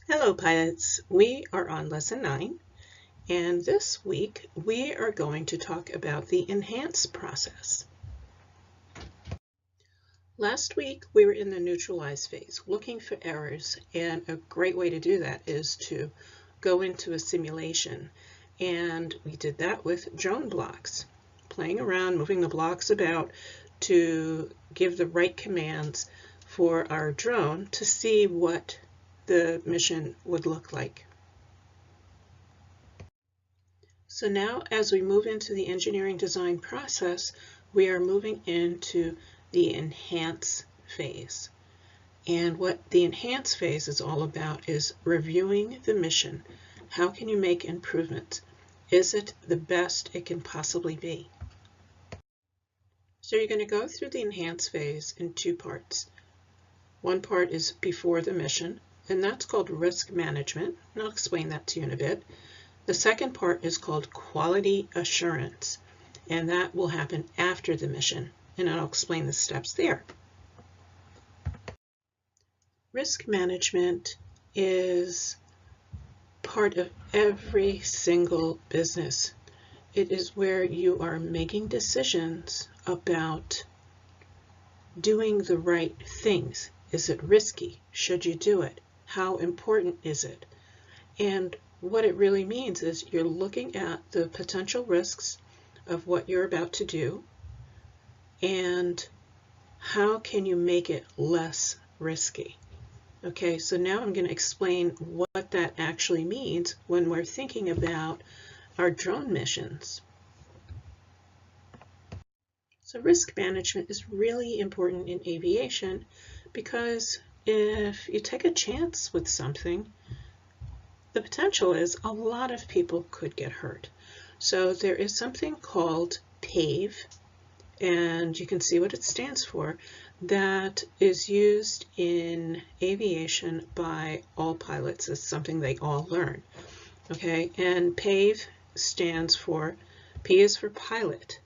Hello pilots, we are on lesson 9 and this week we are going to talk about the enhance process. Last week we were in the neutralize phase looking for errors, and a great way to do that is to go into a simulation, and we did that with drone blocks, playing around, moving the blocks about to give the right commands for our drone to see what the mission would look like. So now as we move into the engineering design process, we are moving into the enhance phase. And what the enhance phase is all about is reviewing the mission. How can you make improvements? Is it the best it can possibly be? So you're going to go through the enhance phase in two parts. One part is before the mission, and that's called risk management, and I'll explain that to you in a bit. The second part is called quality assurance, and that will happen after the mission, and I'll explain the steps there. Risk management is part of every single business. It is where you are making decisions about doing the right things. Is it risky? Should you do it? How important is it? And what it really means is you're looking at the potential risks of what you're about to do and how can you make it less risky. Okay, so now I'm going to explain what that actually means when we're thinking about our drone missions. So risk management is really important in aviation because if you take a chance with something, the potential is a lot of people could get hurt. So there is something called PAVE, and you can see what it stands for, that is used in aviation by all pilots. It's something they all learn. Okay, and PAVE stands for, P is for pilot.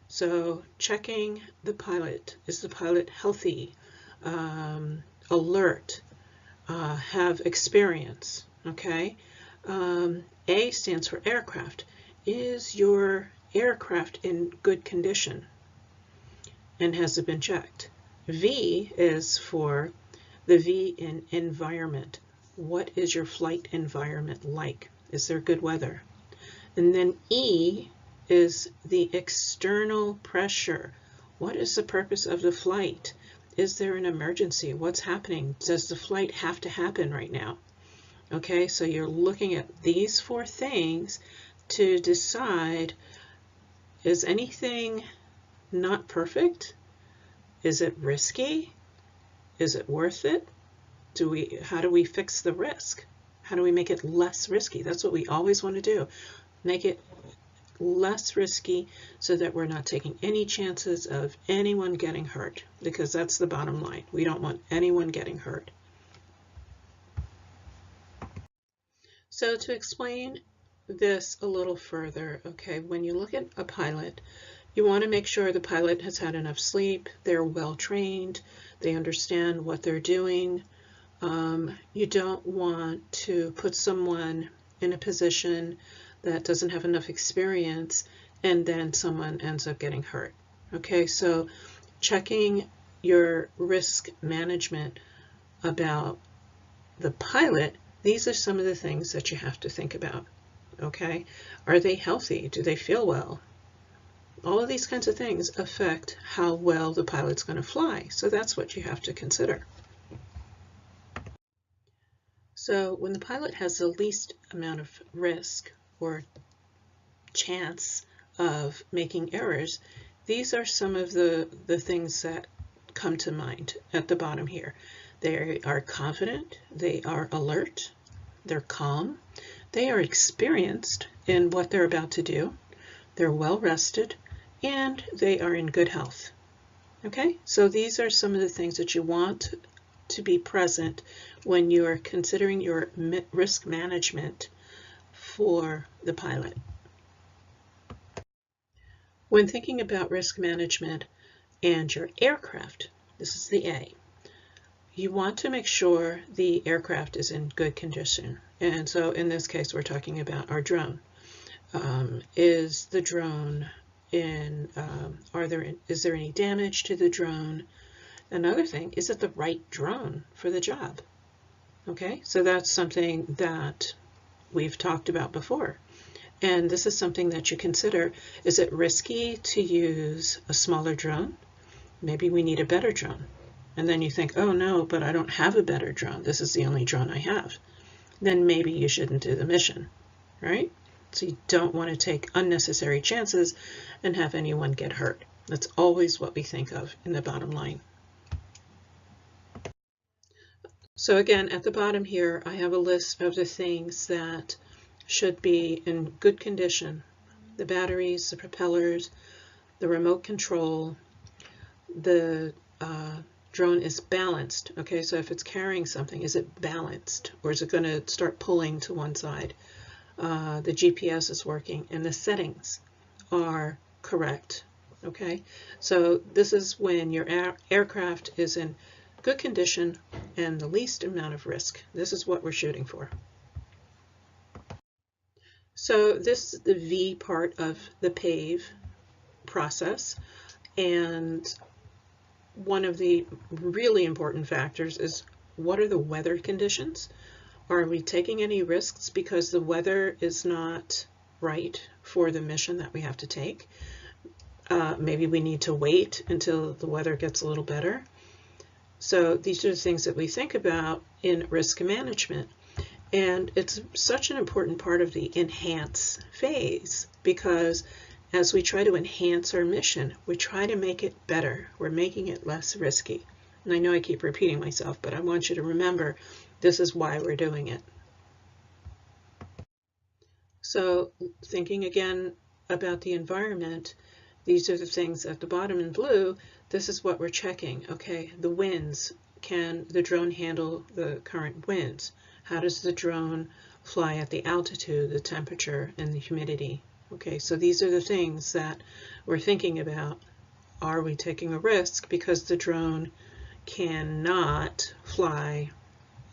So checking the pilot. Is the pilot healthy, alert, have experience? Okay. A stands for aircraft. Is your aircraft in good condition? And has it been checked? V is for the V in environment. What is your flight environment like? Is there good weather? And then E is the external pressure. What is the purpose of the flight? Is there an emergency? What's happening? Does the flight have to happen right now? Okay, so you're looking at these four things to decide, is anything not perfect? Is it risky? Is it worth it? How do we fix the risk? How do we make it less risky? That's what we always want to do. Make it less risky so that we're not taking any chances of anyone getting hurt, because that's the bottom line. We don't want anyone getting hurt. So to explain this a little further, okay, when you look at a pilot, you want to make sure the pilot has had enough sleep, they're well trained, they understand what they're doing. You don't want to put someone in a position that doesn't have enough experience and then someone ends up getting hurt. Okay, so checking your risk management about the pilot, these are some of the things that you have to think about. Okay, are they healthy? Do they feel well? All of these kinds of things affect how well the pilot's going to fly. So that's what you have to consider. So when the pilot has the least amount of risk or chance of making errors, these are some of the things that come to mind at the bottom here. They are confident, they are alert, they're calm, they are experienced in what they're about to do, they're well rested, and they are in good health. Okay, so these are some of the things that you want to be present when you're considering your risk management for the pilot. When thinking about risk management and your aircraft, this is the A, you want to make sure the aircraft is in good condition. And so in this case, we're talking about our drone. Is the drone in, is there any damage to the drone? Another thing, is it the right drone for the job? Okay, so that's something that we've talked about before. And this is something that you consider. Is it risky to use a smaller drone? Maybe we need a better drone. And then you think, oh no, but I don't have a better drone. This is the only drone I have. Then maybe you shouldn't do the mission, right? So you don't want to take unnecessary chances and have anyone get hurt. That's always what we think of in the bottom line. So again, at the bottom here, I have a list of the things that should be in good condition. The batteries, the propellers, the remote control, the drone is balanced. Okay, so if it's carrying something, is it balanced, or is it going to start pulling to one side? The GPS is working and the settings are correct. Okay, so this is when your aircraft is in good condition and the least amount of risk. This is what we're shooting for. So this is the V part of the PAVE process, and one of the really important factors is, what are the weather conditions? Are we taking any risks because the weather is not right for the mission that we have to take? Maybe we need to wait until the weather gets a little better. So these are the things that we think about in risk management. And it's such an important part of the enhance phase, because as we try to enhance our mission, we try to make it better. We're making it less risky. And I know I keep repeating myself, but I want you to remember this is why we're doing it. So thinking again about the environment, these are the things at the bottom in blue. This is what we're checking. Okay, the winds. Can the drone handle the current winds? How does the drone fly at the altitude, the temperature, and the humidity? Okay, so these are the things that we're thinking about. Are we taking a risk because the drone cannot fly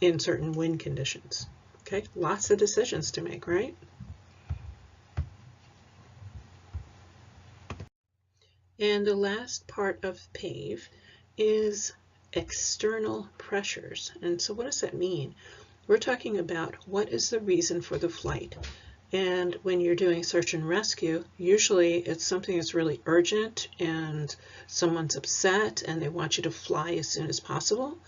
in certain wind conditions? Okay, lots of decisions to make, right? And the last part of PAVE is external pressures. And so what does that mean? We're talking about what is the reason for the flight. And when you're doing search and rescue, usually it's something that's really urgent and someone's upset and they want you to fly as soon as possible.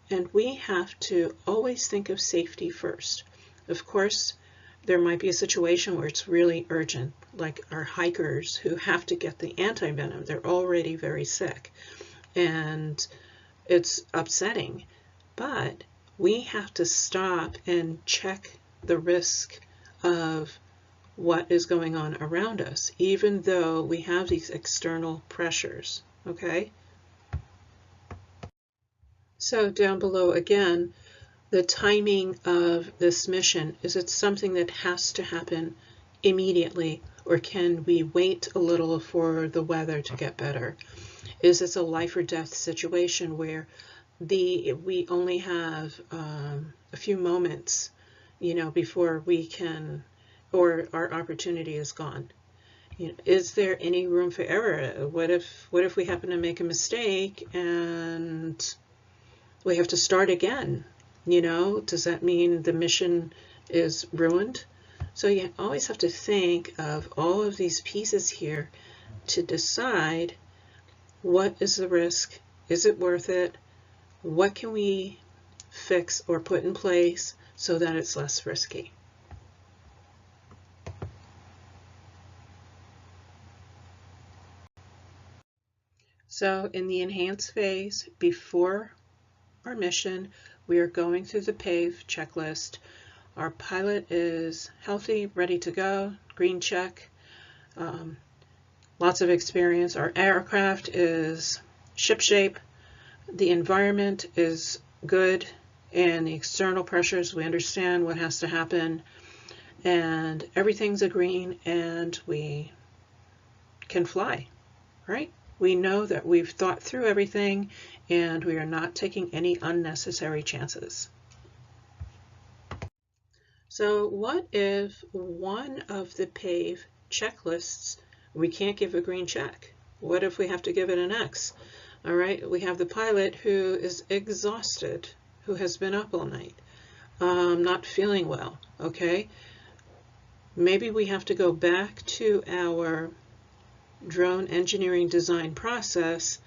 And we have to always think of safety first. Of course, there might be a situation where it's really urgent, like our hikers who have to get the anti-venom. They're already very sick and it's upsetting, but we have to stop and check the risk of what is going on around us, even though we have these external pressures. Okay? So down below again, the timing of this mission, is it something that has to happen immediately, or can we wait a little for the weather to get better? Is this a life or death situation where we only have a few moments, before we can, or our opportunity is gone? Is there any room for error? What if we happen to make a mistake and we have to start again? Does that mean the mission is ruined? So you always have to think of all of these pieces here to decide, what is the risk? Is it worth it? What can we fix or put in place so that it's less risky? So in the enhance phase, before our mission, we are going through the PAVE checklist. Our pilot is healthy, ready to go, green check, lots of experience. Our aircraft is shipshape, the environment is good, and the external pressures, we understand what has to happen, and everything's a green, and we can fly, right? We know that we've thought through everything and we are not taking any unnecessary chances. So what if one of the PAVE checklists we can't give a green check? What if we have to give it an X? All right, we have the pilot who is exhausted, who has been up all night, not feeling well, okay? Maybe we have to go back to our drone engineering design process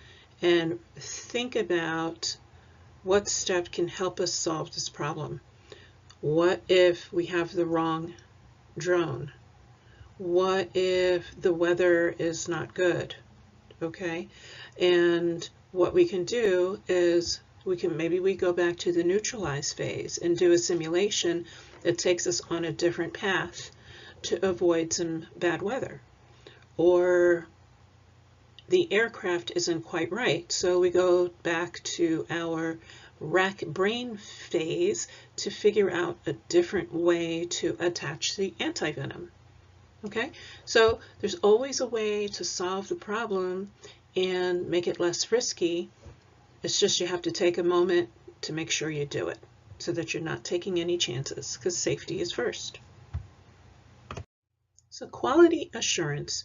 and think about what step can help us solve this problem. What if we have the wrong drone? What if the weather is not good? Okay, and what we can do is maybe we go back to the neutralize phase and do a simulation that takes us on a different path to avoid some bad weather. Or the aircraft isn't quite right, so we go back to our rack brain phase to figure out a different way to attach the anti-venom. Okay, so there's always a way to solve the problem and make it less risky. It's just you have to take a moment to make sure you do it so that you're not taking any chances, because safety is first. So quality assurance,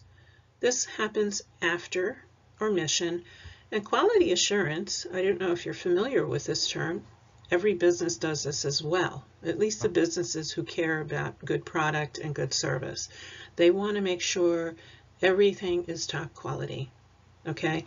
this happens after our mission. And quality assurance, I don't know if you're familiar with this term, every business does this as well, at least the businesses who care about good product and good service. They want to make sure everything is top quality, okay?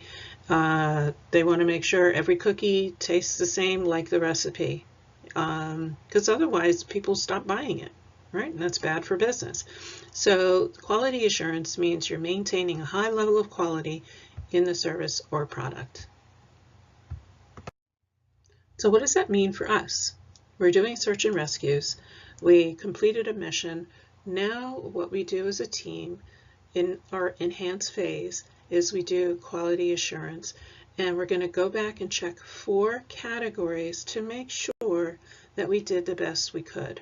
They want to make sure every cookie tastes the same like the recipe, because otherwise people stop buying it, right? And that's bad for business. So quality assurance means you're maintaining a high level of quality in the service or product. So what does that mean for us? We're doing search and rescues. We completed a mission. Now what we do as a team in our enhance phase is we do quality assurance, and we're going to go back and check 4 categories to make sure that we did the best we could.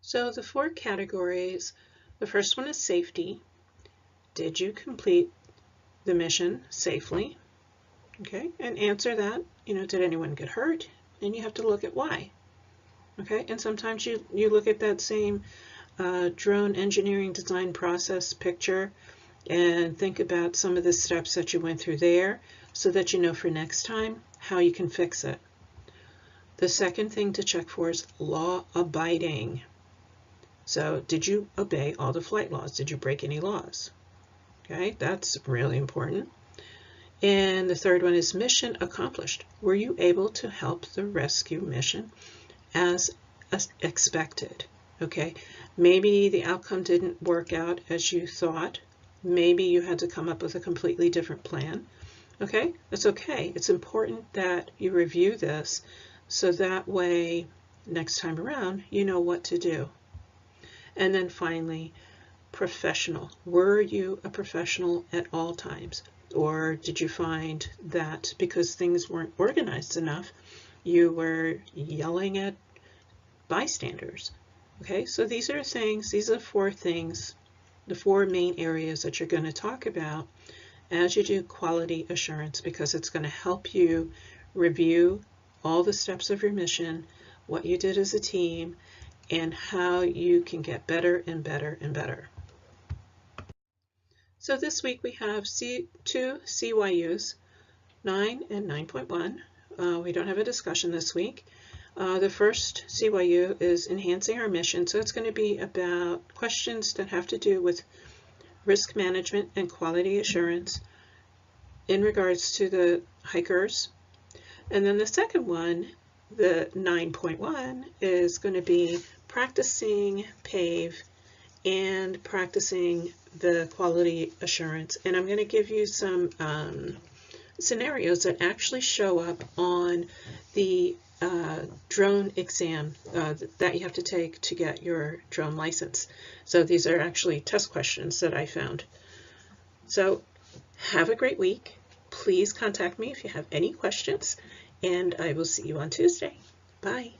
So the 4 categories, the first one is safety. Did you complete the mission safely? Okay, and answer that, did anyone get hurt? And you have to look at why. Okay, and sometimes you look at that same drone engineering design process picture and think about some of the steps that you went through there so that you know for next time how you can fix it. The second thing to check for is law abiding. So did you obey all the flight laws? Did you break any laws? Okay, that's really important. And the third one is mission accomplished. Were you able to help the rescue mission as expected? Okay, maybe the outcome didn't work out as you thought. Maybe you had to come up with a completely different plan. Okay, that's okay. It's important that you review this so that way next time around you know what to do. And then finally, professional. Were you a professional at all times? Or did you find that because things weren't organized enough, you were yelling at bystanders? Okay, so these are 4 things, the 4 main areas that you're going to talk about as you do quality assurance, because it's going to help you review all the steps of your mission, what you did as a team, and how you can get better and better and better. So this week we have 2 CYUs, 9 and 9.1. We don't have a discussion this week. The first CYU is enhancing our mission, so it's going to be about questions that have to do with risk management and quality assurance in regards to the hikers. And then the second one, the 9.1, is going to be practicing PAVE and practicing the quality assurance. And I'm going to give you some scenarios that actually show up on the drone exam that you have to take to get your drone license. So these are actually test questions that I found. So have a great week. Please contact me if you have any questions, and I will see you on Tuesday. Bye.